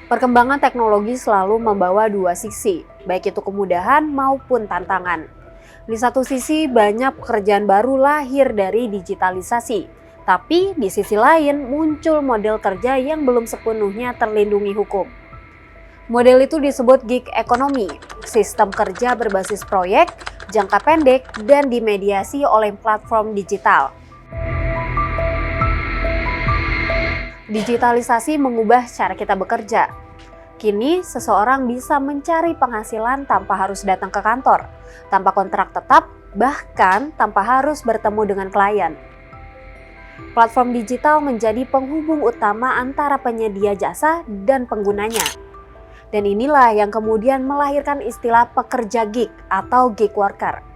Perkembangan teknologi selalu membawa dua sisi, baik itu kemudahan maupun tantangan. Di satu sisi, banyak pekerjaan baru lahir dari digitalisasi. Tapi di sisi lain, muncul model kerja yang belum sepenuhnya terlindungi hukum. Model itu disebut gig economy, sistem kerja berbasis proyek, jangka pendek, dan dimediasi oleh platform digital. Digitalisasi mengubah cara kita bekerja. Kini, seseorang bisa mencari penghasilan tanpa harus datang ke kantor, tanpa kontrak tetap, bahkan tanpa harus bertemu dengan klien. Platform digital menjadi penghubung utama antara penyedia jasa dan penggunanya. Dan inilah yang kemudian melahirkan istilah pekerja gig atau gig worker.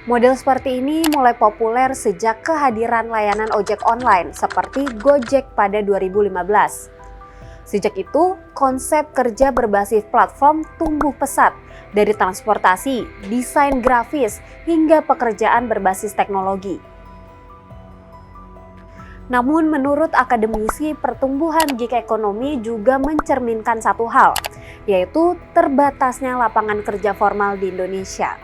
Model seperti ini mulai populer sejak kehadiran layanan ojek online seperti Gojek pada 2015. Sejak itu, konsep kerja berbasis platform tumbuh pesat dari transportasi, desain grafis, hingga pekerjaan berbasis teknologi. Namun menurut akademisi, pertumbuhan gig ekonomi juga mencerminkan satu hal, yaitu terbatasnya lapangan kerja formal di Indonesia.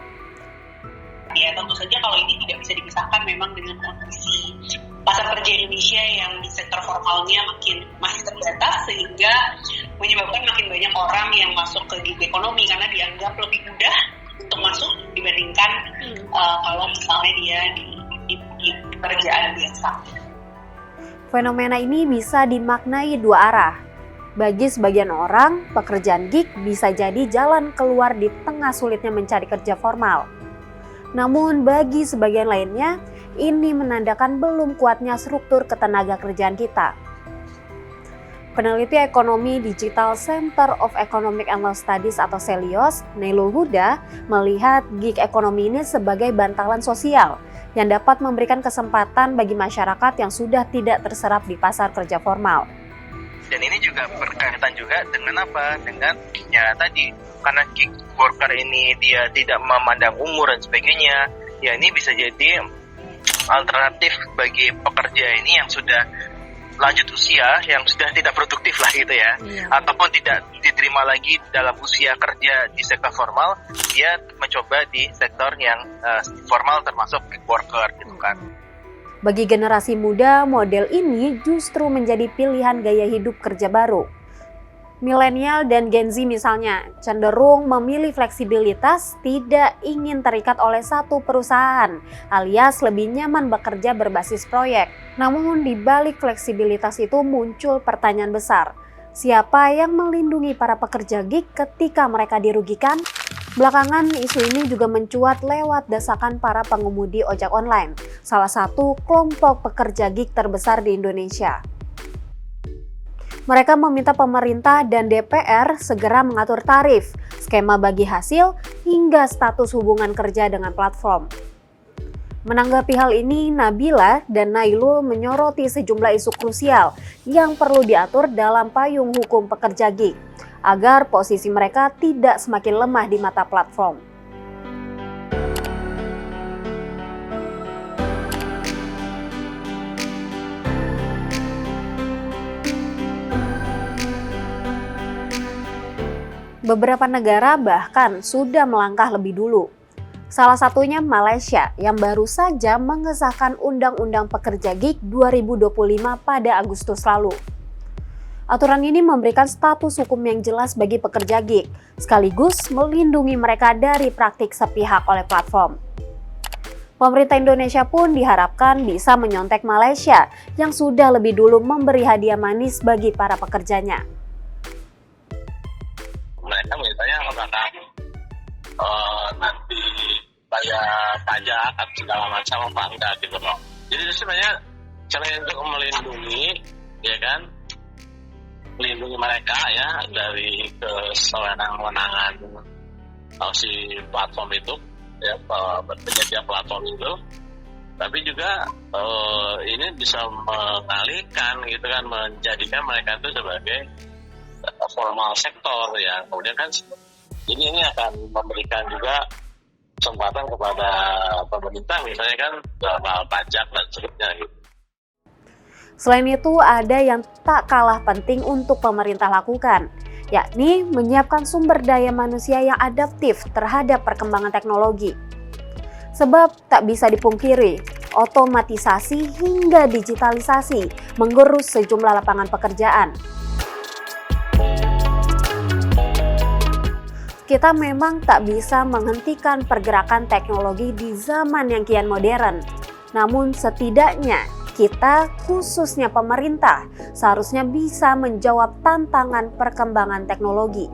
Ya tentu saja kalau ini tidak bisa dipisahkan memang dengan kondisi pasar kerja Indonesia yang di sektor formalnya masih terbatas, sehingga menyebabkan makin banyak orang yang masuk ke gig ekonomi karena dianggap lebih mudah untuk masuk dibandingkan kalau misalnya dia di pekerjaan biasa. Fenomena ini bisa dimaknai dua arah. Bagi sebagian orang, pekerjaan gig bisa jadi jalan keluar di tengah sulitnya mencari kerja formal. Namun bagi sebagian lainnya, ini menandakan belum kuatnya struktur ketenaga kerjaan kita. Peneliti ekonomi Digital Center of Economic and Law Studies atau CELIOS, Nailul Huda, melihat gig ekonomi ini sebagai bantalan sosial yang dapat memberikan kesempatan bagi masyarakat yang sudah tidak terserap di pasar kerja formal. Dan ini juga berkaitan juga dengan apa? Dengan ya tadi, karena gig worker ini dia tidak memandang umur dan sebagainya, ya ini bisa jadi alternatif bagi pekerja ini yang sudah lanjut usia, yang sudah tidak produktif lah gitu ya, ataupun tidak diterima lagi dalam usia kerja di sektor formal, dia mencoba di sektor yang formal termasuk gig worker gitu kan. Bagi generasi muda, model ini justru menjadi pilihan gaya hidup kerja baru. Milenial dan Gen Z misalnya cenderung memilih fleksibilitas, tidak ingin terikat oleh satu perusahaan, alias lebih nyaman bekerja berbasis proyek. Namun di balik fleksibilitas itu muncul pertanyaan besar. Siapa yang melindungi para pekerja gig ketika mereka dirugikan? Belakangan isu ini juga mencuat lewat desakan para pengemudi ojek online, salah satu kelompok pekerja gig terbesar di Indonesia. Mereka meminta pemerintah dan DPR segera mengatur tarif, skema bagi hasil, hingga status hubungan kerja dengan platform. Menanggapi hal ini, Nabila dan Nailul menyoroti sejumlah isu krusial yang perlu diatur dalam payung hukum pekerja gig, agar posisi mereka tidak semakin lemah di mata platform. Beberapa negara bahkan sudah melangkah lebih dulu. Salah satunya Malaysia yang baru saja mengesahkan Undang-Undang Pekerja Gig 2025 pada Agustus lalu. Aturan ini memberikan status hukum yang jelas bagi pekerja gig, sekaligus melindungi mereka dari praktik sepihak oleh platform. Pemerintah Indonesia pun diharapkan bisa menyontek Malaysia yang sudah lebih dulu memberi hadiah manis bagi para pekerjanya. Mereka misalnya apakah nanti bayar pajak atau segala macam apa enggak gitu loh. Jadi sebenarnya cara untuk melindungi, ya kan, melindungi mereka ya dari kesewenang-wenangan si platform itu, ya penyedia platform itu. Tapi juga ini bisa mengalihkan gitu kan, menjadikan mereka itu sebagai formal sektor ya. Kemudian kan ini akan memberikan juga kesempatan kepada pemerintah misalnya kan dalam pajak dan seterusnya gitu. Selain itu, ada yang tak kalah penting untuk pemerintah lakukan, yakni menyiapkan sumber daya manusia yang adaptif terhadap perkembangan teknologi. Sebab tak bisa dipungkiri, otomatisasi hingga digitalisasi menggerus sejumlah lapangan pekerjaan. Kita memang tak bisa menghentikan pergerakan teknologi di zaman yang kian modern. Namun setidaknya kita, khususnya pemerintah, seharusnya bisa menjawab tantangan perkembangan teknologi.